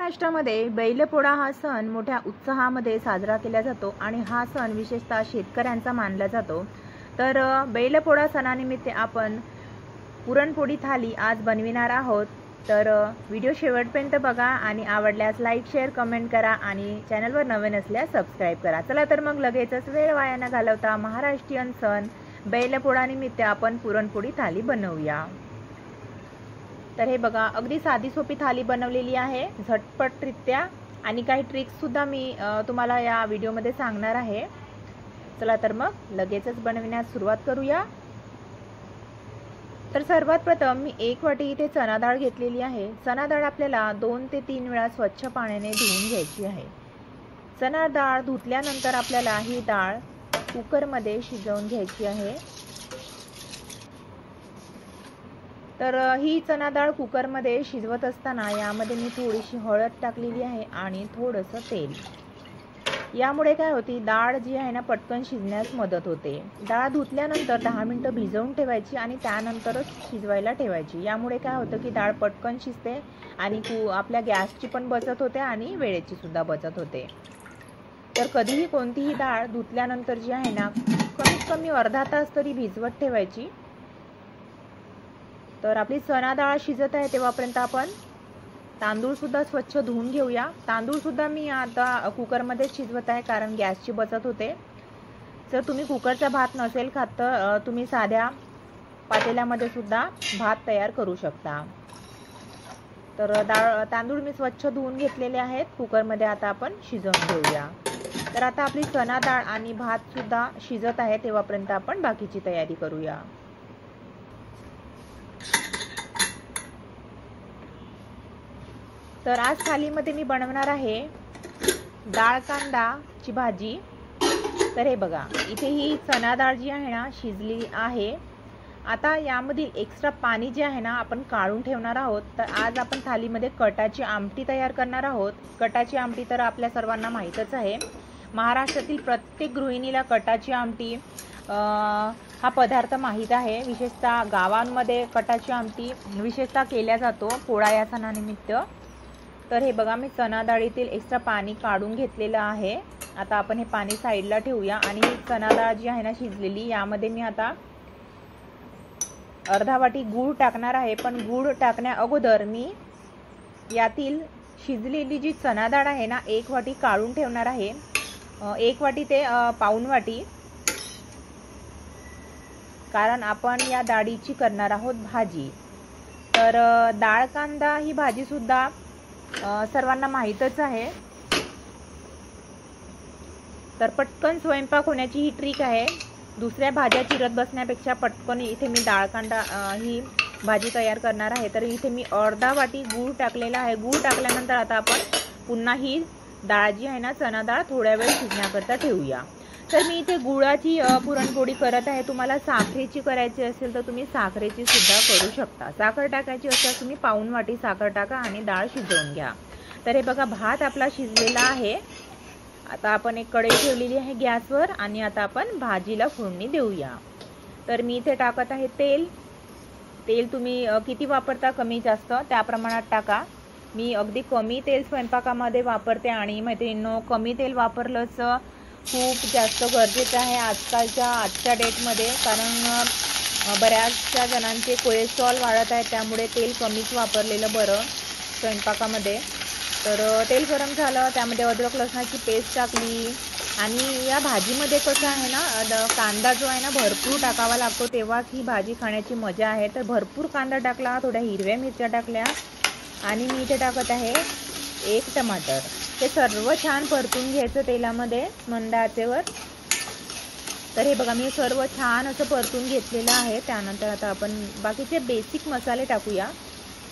महाराष्ट्रामध्ये बैलपोळा हा सण मोठ्या उत्साहामध्ये साजरा केला जातो आणि हा सण विशेषतः शेतकऱ्यांचा मानला जातो। तर बैलपोळा सणानिमित्त आपण पुरणपोळी थाली आज बनविणार आहोत। तर व्हिडिओ शेवटपर्यंत बघा आणि आवडल्यास लाईक शेअर कमेंट करा आणि चॅनलवर नवीन असल्यास सबस्क्राइब करा। चला तर मग लगेचच वेळ वाया न घालवता महाराष्ट्रीयन सण बैलपोळा निमित्त आपण पुरणपोळी थाली बनवूया। तर हे बघा, अगदी साधी सोपी थाली बनवलेली आहे झटपटरित्या आणि काही ट्रिक्स सुद्धा मी तुम्हाला या व्हिडिओमध्ये सांगणार आहे। चला तर मग लगेचच बनवण्यास सुरुवात करूया। तर सर्वात प्रथम मी 1 वाटी इथे चणा डाळ घेतलेली आहे। चणा डाळ आपल्याला 2 ते 3 वेळा स्वच्छ पाण्याने धुवून घ्यायची आहे। चणा डाळ धुतल्यानंतर आपल्याला ही डाळ कुकरमध्ये शिजवून घ्यायची आहे। तर ही चणा डाळ कुकरमध्ये शिजवत असताना यामध्ये मी थोडीशी हळद टाकलेली आहे आणि थोडंसं तेल। यामुळे काय होती, डाळ जी आहे ना पटकन शिजण्यास मदत होते। डाळ धुतल्यानंतर 10 मिनिटं भिजवून ठेवायची आणि त्यानंतरच शिजवायला ठेवायची। यामुळे काय होतं की डाळ पटकन शिजते आणि आपल्या गॅसची पण बचत होते आणि वेळेची सुद्धा बचत होते। तर कधीही कोणतीही डाळ धुतल्यानंतर जी आहे ना कमीत कमी अर्धा तास तरी भिजवत ठेवायची। तर आपली चणा डाळ शिजत आहे तेव्हापर्यंत आपण तांदूळ सुद्धा स्वच्छ धुवून घेऊया। तांदूळ सुद्धा मी आता कुकरमध्ये शिजवत आहे कारण गॅसची बचत होते। जर तुम्ही कुकरचा भात नसेल खात तर तुम्ही साध्या पातेल्यामध्ये सुद्धा भात तयार करू शकता। तर तांदूळ मी स्वच्छ धुवून घेतलेले आहेत। कुकरमध्ये आता आपण शिजवून घेऊया। तर आता आपली चणा डाळ आणि भात सुद्धा शिजत आहे तेव्हापर्यंत आपण बाकीची तयारी करूया। तर आज थालीमध्ये मी बनवणार आहे डाळ कांदाची भाजी। तर हे बघा, इथे ही चणा डाळ जी आहे ना शिजली आहे। आता यामधील एक्स्ट्रा पाणी जे आहे ना आपण काढून ठेवणार आहोत। तर आज आपण थालीमध्ये कटाची आमटी तयार करणार आहोत। कटाची आमटी तर आपल्या सर्वांना माहीतच आहे। महाराष्ट्रातील प्रत्येक गृहिणीला कटाची आमटी हा पदार्थ माहीत आहे। विशेषतः गावांमध्ये कटाची आमटी विशेषतः केल्या जातो पोळा या सणानिमित्त। तर हे बघा, मी चणा डाळीतील एक्स्ट्रा पाणी काढून घेतलेलं आहे। आता आपण हे पाणी साईडला ठेवूया आणि ही चणा डाळ जी आहे ना शिजलेली, यामध्ये मी आता अर्धा वाटी गूळ टाकणार आहे। पण गूळ टाकण्या अगोदर मी यातील शिजलेली जी चणा डाळ आहे ना 1 वाटी काढून ठेवणार आहे। 1 वाटी ते पाऊण वाटी, कारण आपण या डाळीची करणार आहोत भाजी। तर डाळ कांदा ही भाजी सुद्धा सर्वांना माहीतच आहे। तर पटकन स्वयंपाक होण्याची ही ट्रिक आहे। दुसऱ्या भाज्या चिरत बसण्यापेक्षा पटकन इथे मी डाळ कांदा ही भाजी तयार करणार आहे। तर इथे मी अर्धा वाटी गूळ टाकलेला आहे। गूळ टाकल्यानंतर आता आपण पुन्हा ही डाळ जी आहे ना चणा डाळ थोड्या वेळ शिजण्याकरता ठेवूया। तर मी इथे गुळाची पुरणपोळी करत आहे। तुम्हाला साखरेची करायची असेल तर तुम्ही साखरेची सुद्धा करू शकता। साखर टाकायची असेल तुम्ही पाऊण वाटी साखर टाका आणि डाळ शिजवून घ्या। तर हे बघा, भात आपला शिजलेला आहे। आता आपण एक कढई ठेवलेली आहे गॅसवर आणि आता आपण भाजीला फोडणी देऊया। तर मी इथे टाकत आहे तेल। तेल तुम्ही किती वापरता, कमी जास्त त्या प्रमाणात टाका। मी अगदी कमी तेल स्वयंपाकामध्ये वापरते आणि मैत्रिणींनो, कमी तेल वापरलंच खूप जास्त गरजेचं आहे आजच्या डेटमध्ये। कारण बऱ्याचशा जणांचे कोलेस्ट्रॉल वाढत आहे, त्यामुळे तेल कमीच वापरलेलं बरं स्वयंपाकामध्ये। तर तेल गरम झालं, त्यामध्ये अद्रक लसणाची पेस्ट टाकली आणि या भाजीमध्ये कसं आहे ना कांदा जो आहे ना भरपूर टाकावा लागतो, तेव्हाच ही भाजी खाण्याची मजा आहे। तर भरपूर कांदा टाकला, थोड्या हिरव्या मिरच्या टाकल्या आणि मी इथे टाकत आहे 1 टमाटर। हे सर्व छान परतून घ्यायचं तेलामध्ये मंद आचेवर। तर हे बघा, मी सर्व छान असं परतून घेतलेलं आहे। त्यानंतर आता आपण बाकीचे बेसिक मसाले टाकूया।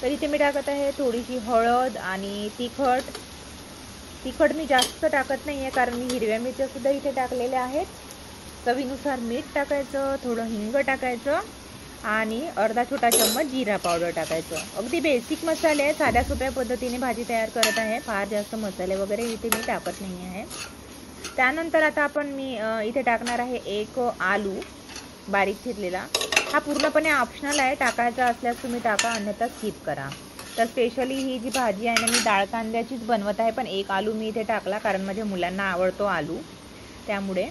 तर इथे मी टाकत आहे थोडीशी हळद आणि तिखट मी जास्त टाकत नाही आहे कारण मी हिरव्या मिरच्या सुद्धा इथे टाकलेल्या आहेत। चवीनुसार मीठ टाकायचं, थोडं हिंग टाकायचं आणि अर्धा छोटा चम्मच जिरा पावडर टाकायचं। अगदी बेसिक मसाले आहे, साध्या सोप्या पद्धतीने भाजी तयार करत आहे। फार जास्त मसाले वगैरे इथे मी टाकत नाही आहे। त्यानंतर आता मी इथे टाकणार आहे 1 आलू बारीक चिरलेला। हा पूर्णपणे ऑप्शनल आहे, टाकायचा असल्यास तुम्ही टाका, अन्यथा स्किप करा। तर स्पेशली ही जी भाजी आहे ना मी डाळ कांद्याचीच बनवत आहे, पण एक आलू मी इथे टाकला कारण माझ्या मुलांना आवडतो आलू त्यामुळे.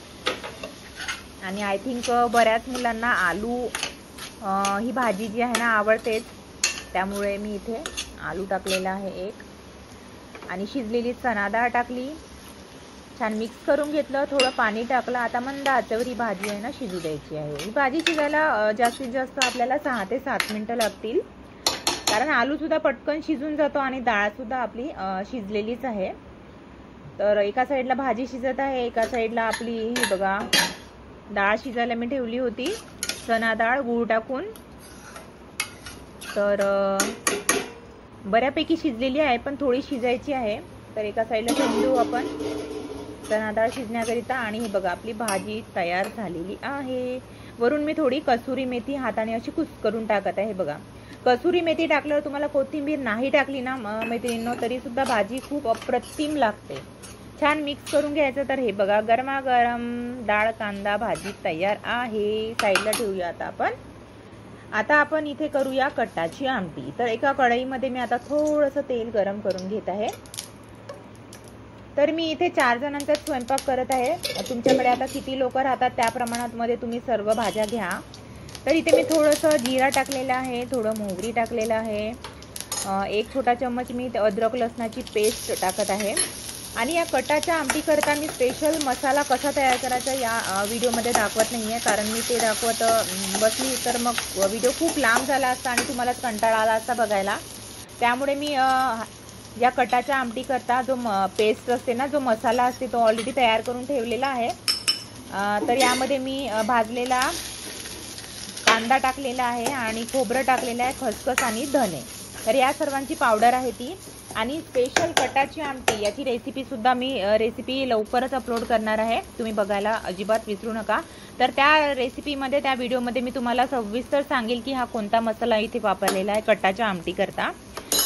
आणि आय थिंक बऱ्याच मुलांना आलू ही भाजी जी आहे ना आवडतेच, त्यामुळे मी इथे आलू टाकलेला आहे एक. आणि शिजलेली चणा डाळ टाकली, छान मिक्स करून घेतलं, थोडं पाणी टाकलं. आता मंद आचेवर ही भाजी आहे ना शिजू द्यायची आहे. ही भाजी शिजायला जास्तीत जास्त आपल्याला 6 ते 7 मिनिटं लागतील, कारण आलूसुद्धा पटकन शिजून जातो आणि डाळसुद्धा आपली शिजलेलीच आहे. तर एका साईडला भाजी शिजत आहे, एका साईडला आपली ही बघा डाळ शिजायला मी ठेवली होती, चणा डाळ गूळ टाकून. तर बऱ्यापैकी शिजलेली आहे, पण थोडी शिजायची आहे. तर एका साईडला ठेवून देऊ आपण चणा डाळ शिजण्याकरिता. आणि हे बघा आपली भाजी तयार झालेली आहे. वरून मी थोडी कसुरी मेथी हाताने अशी कुस्करून टाकत आहे. बघा कसुरी मेथी टाकल्यावर तुम्हाला कोथिंबीर नाही टाकली ना मैत्रिणींनो तरी सुद्धा भाजी खूप अप्रतिम लागते. छान मिक्स करून घ्यायचं. तर हे बघा गरमागरम डाळ कांदा भाजी तयार आहे. साईडला ठेवूया आता आपण इथे करूया कटाची आमटी. तर एका कढईमध्ये मी आता थोडंसं तेल गरम करून घेत आहे. तर मी इथे 4 जणांचा स्वयंपाक करत आहे. तुमच्याकडे आता किती लोक राहतात त्या प्रमाणात मध्ये तुम्ही सर्व भाज्या घ्या. तर इथे मी थोडंसं जिरा टाकलेलं आहे, थोडं मोहरी टाकलेलं आहे, 1 छोटा चम्मच मी अद्रक लसणाची पेस्ट टाकत आहे. आणि या कटाच्या आमटी करता मी स्पेशल मसाला कसा तयार करायचा या व्हिडिओमध्ये दाखवत नाही आहे, कारण मी ते दाखवत बसली तर मग व्हिडिओ खूप लांब झाला असता आणि तुम्हालाच कंटाळा आला असता बघायला. त्यामुळे मी या कटाच्या आमटी करता जो पेस्ट असते ना, जो मसाला असते तो ऑलरेडी तयार करून ठेवलेला आहे. तर यामध्ये मी भाजलेला कांदा टाकलेला आहे आणि खोबरं टाकलेलं आहे, खसखस आणि धने. तर या सर्वांची पावडर आहे ती. आणि स्पेशल कटाची आमटी याची रेसिपीसुद्धा मी रेसिपी लवकरच अपलोड करणार आहे, तुम्ही बघायला अजिबात विसरू नका. तर त्या रेसिपीमध्ये त्या व्हिडिओमध्ये मी तुम्हाला सविस्तर सांगेल की हा कोणता मसाला इथे वापरलेला आहे कटाच्या आमटी करता.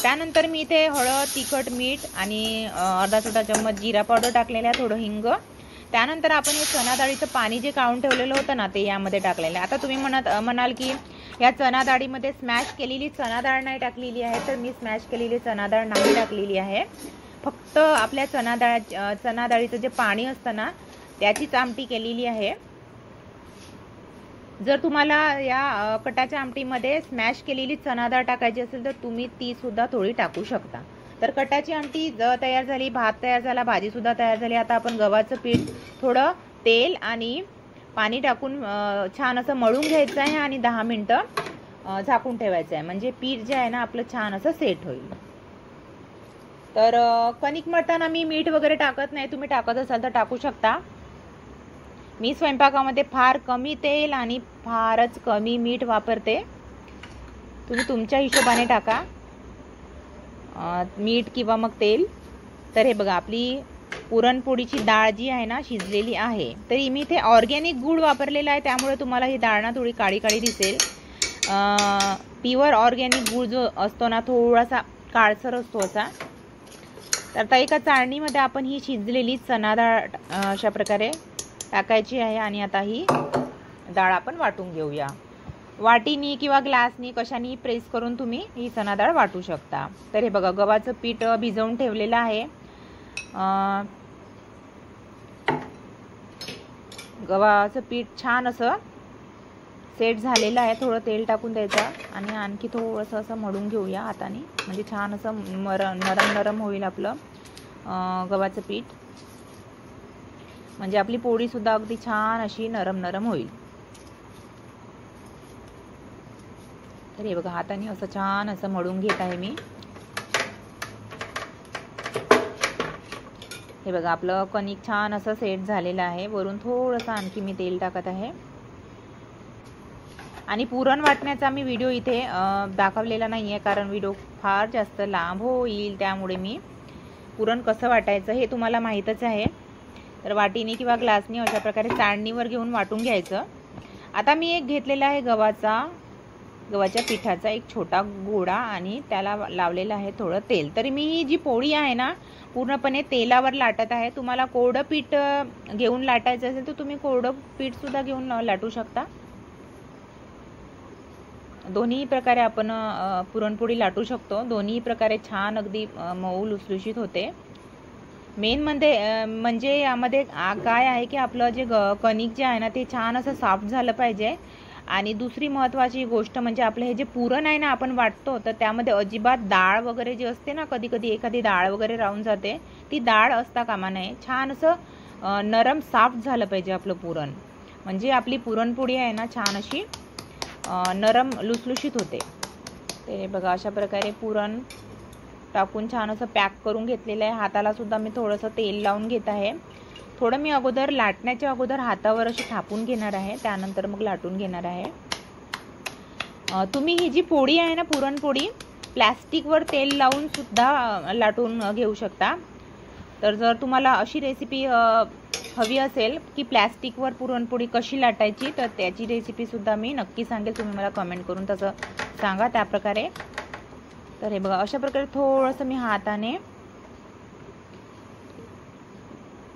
त्यानंतर मी इथे हळद तिखट मीठ आणि अर्धा छोटा चम्मच जिरा पावडर टाकलेला आहे, थोडं हिंग. त्यानंतर आपण हे चणा डाळीचं पाणी जे काढून ठेवलेलं होतं ना ते यामध्ये टाकलेलं आहे. आता तुम्ही म्हणाल की या चणा डाळीमध्ये स्मॅश केलेली चणा डाळ नाही टाकलेली आहे, तर मी स्मॅश केलेली चणा डाळ नाही टाकलेली आहे. फक्त आपल्या चणा डाळीचं जे पाणी असतं ना त्याचीच आमटी केलेली आहे. जर तुम्हाला या कटाच्या आमटीमध्ये स्मॅश केलेली चणा डाळ टाकायची असेल तर तुम्ही ती सुद्धा थोडी टाकू शकता. तर कटाची आमटी तयार झाली, भात तयार झाला, भाजी सुद्धा तयार झाली. आता आपण गव्हाचं पीठ थोडं तेल आणि पाणी टाकून छान असं मळून घ्यायचं आहे आणि 10 मिनिटं झाकून ठेवायचं आहे, म्हणजे पीठ जे आहे ना आपलं छान असं सेट होईल. तर कणिक मळताना मी मीठ वगैरे टाकत नाही, तुम्ही टाकत असाल तर टाकू शकता. मी स्वयंपाकामध्ये फार कमी तेल आणि फारच कमी मीठ वापरते, तुम्ही तुमच्या हिशोबाने टाका मीठ किंवा मग तेल. तर हे बघा आपली पुरणपोळीची डाळ जी आहे ना शिजलेली आहे. तरी मी इथे ऑर्गॅनिक गूळ वापरलेला आहे, त्यामुळे तुम्हाला ही डाळ ना थोडी काळी काळी दिसेल. प्युअर ऑर्गॅनिक गूळ जो असतो ना थोडासा काळसर असतो असा. तर आता एका चाळणीमध्ये आपण ही शिजलेली चणा डाळ अशा प्रकारे टाकायची आहे आणि आता ही डाळ आपण वाटून घेऊया. वाटीनी किंवा ग्लासनी कशानी प्रेस करून तुम्ही ही चणा डाळ वाटू शकता. तर हे बघा गव्हाचं पीठ भिजवून ठेवलेलं आहे. गव्हाचं पीठ छान असं सेट झालेलं आहे. थोडं तेल टाकून द्यायचं आणि आणखी थोडंसं असं मळून घेऊया हाताने, म्हणजे छान असं नरम होईल आपलं गव्हाचं पीठ, म्हणजे आपली पोळी सुद्धा अगदी छान अशी नरम होईल. तर हे बघा हाताने असं छान असं मळून घेत आहे मी. हे बघा आपलं कणिक छान असं सेट झालेलं आहे. वरून थोडंसं आणखी मी तेल टाकत आहे. आणि पुरण वाटण्याचा मी व्हिडिओ इथे दाखवलेला नाही आहे, कारण व्हिडिओ फार जास्त लांब होईल, त्यामुळे मी पुरण कसं वाटायचं हे तुम्हाला माहीतच आहे. तर वाटीने किंवा ग्लासने अशा प्रकारे चाळणीवर घेऊन वाटून घ्यायचं. आता मी एक घेतलेला आहे गव्हाच्या पिठाचा एक छोटा गोळा आणि त्याला लावलेला आहे थोडं तेल. तरी मी ही जी पोळी आहे ना पूर्णपणे तेलावर लाटत आहे. तुम्हाला कोरडं पीठ घेऊन लाटायचं असेल तर तुम्ही कोरडं पीठ सुद्धा घेऊन लाटू शकता. दोन्ही प्रकारे आपण पुरणपोळी लाटू शकतो. दोन्ही प्रकारे छान अगदी मऊ लुसलुशीत होते. मेन म्हणजे यामध्ये काय आहे की आपलं जे कणिक जे आहे ना ते छान असं सॉफ्ट झालं पाहिजे. आणि दुसरी महत्त्वाची गोष्ट म्हणजे आपलं हे जे पुरण आहे ना आपण वाटतो, तर त्यामध्ये अजिबात डाळ वगैरे जी असते ना, कधी कधी एखादी डाळ वगैरे राहून जाते, ती डाळ असता कामा नये. छान असं नरम सॉफ्ट झालं पाहिजे आपलं पुरण, म्हणजे आपली पुरणपोळी आहे ना छान अशी नरम लुसलुशीत होते. ते बघा अशा प्रकारे पुरण टाकून छान असं पॅक करून घेतलेलं आहे. हाताला सुद्धा मी थोडंसं तेल लावून घेत आहे. थोडं मी अगोदर लाटण्याच्या अगोदर हातावर अशी थापून घेणार आहे, त्यानंतर मग लाटून घेणार आहे. तुम्ही ही जी पोळी आहे ना पुरणपोळी, प्लॅस्टिकवर तेल लावून सुद्धा लाटून घेऊ शकता. तर जर तुम्हाला अशी रेसिपी हवी असेल की प्लॅस्टिकवर पुरणपोळी कशी लाटायची, तर त्याची रेसिपीसुद्धा मी नक्की सांगेल. तुम्ही मला कमेंट करून तसं सांगा त्याप्रकारे. तर हे बघा अशा प्रकारे थोडंसं मी हाताने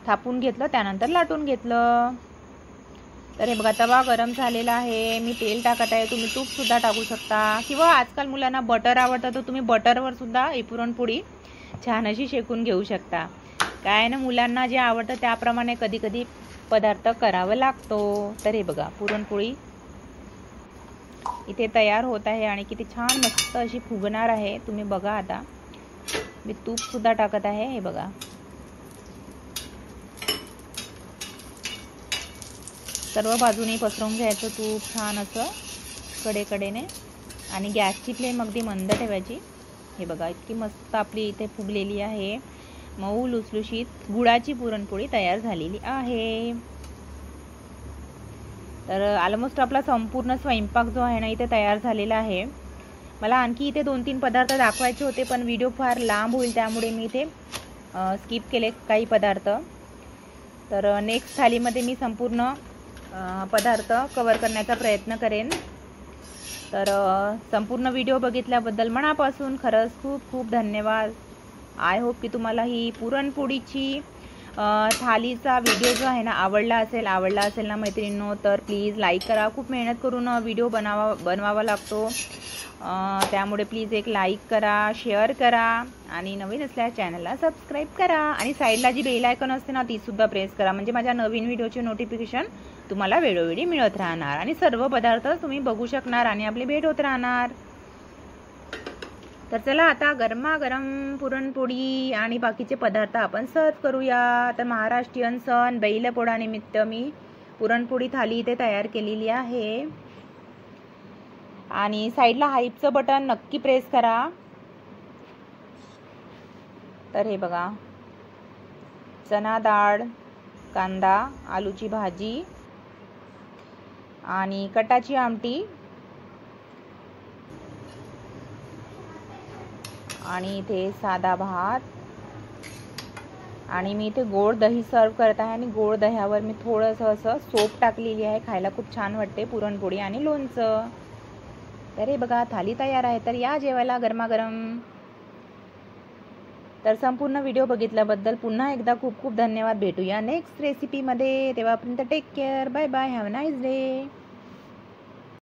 थापून घेतलं, त्यानंतर लाटून घेतलं. तर हे बघा तवा गरम झालेला आहे, मी तेल टाकत आहे. तुम्ही तूपसुद्धा टाकू शकता, किंवा आजकाल मुलांना बटर आवडतं तर तुम्ही बटरवर सुद्धा ही पुरणपोळी छान अशी शेकून घेऊ शकता. काय ना, मुलांना जे आवडतं त्याप्रमाणे कधी कधी पदार्थ करावा लागतो. तर हे बघा पुरणपोळी इथे तयार होत आहे आणि किती छान मस्त अशी फुगणार आहे. तुम्ही बघा आता मी तूपसुद्धा टाकत आहे. हे बघा सर्व बाजूने पसरवून घ्यायचं तूप छान असं कडेकडेने, आणि गॅसची फ्लेम अगदी मंद ठेवायची. हे बघा इतकी मस्त आपली इथे फुगलेली आहे, मऊ लुसलुशीत गुळाची पुरणपोळी तयार झालेली आहे. तर ऑलमोस्ट आपला संपूर्ण स्वयंपाक जो आहे ना इथे तयार झालेला आहे. मला आणखी इथे 2-3 पदार्थ दाखवायचे होते, पण व्हिडिओ फार लांब होईल त्यामुळे मी इथे स्किप केले काही पदार्थ. तर नेक्स्ट थालीमध्ये मी संपूर्ण पदार्थ कव्हर करण्याचा प्रयत्न करेन. तर संपूर्ण व्हिडिओ बघितल्याबद्दल मनापासून खरंच खूप खूप धन्यवाद. आय होप की तुम्हाला ही पुरणपोळीची थालीचा व्हिडिओ जो आहे ना आवडला असेल ना मैत्रिणींनो, तर प्लीज लाईक करा. खूप मेहनत करून व्हिडिओ बनवावा लागतो, त्यामुळे प्लीज एक लाईक करा, शेअर करा, आणि नवीन असल्यास चॅनलला सबस्क्राईब करा. आणि साईडला जी बेल आयकॉन असते ना तीसुद्धा प्रेस करा, म्हणजे माझ्या नवीन व्हिडिओचे नोटिफिकेशन तुम्हाला वेळोवेळी मिळत राहणार, आणि सर्व पदार्थ तुम्ही बघू शकणार आणि आपली भेट होत राहणार. तर चला आता गरमागरम पुरणपोळी आणि बाकीचे पदार्थ आपण सर्व करूया. तर महाराष्ट्रीयन सण बैलपोळा निमित्त मी पुरणपोळी थाली इथे तयार केलेली आहे. आणि साईडला हाईपचं बटन नक्की प्रेस करा. तर हे बघा चना डाळ, कांदा, आलूची भाजी आणि कटाची आमटी, आणि इथे साधा भात, आणि मी इथे गोड दही सर्व करत आहे. आणि गोड दह्यावर मी थोडंसं असं सोप टाकलेली आहे, खायला खूप छान वाटते पुरणपोळी आणि लोणचं. तर हे बघा थाली तयार आहे, तर या जेवायला गरमागरम. तर संपूर्ण व्हिडिओ बघितल्याबद्दल पुन्हा एकदा खूप खूप धन्यवाद. भेटूया नेक्स्ट रेसिपीमध्ये, तेव्हापर्यंत take care, bye bye, have a nice day.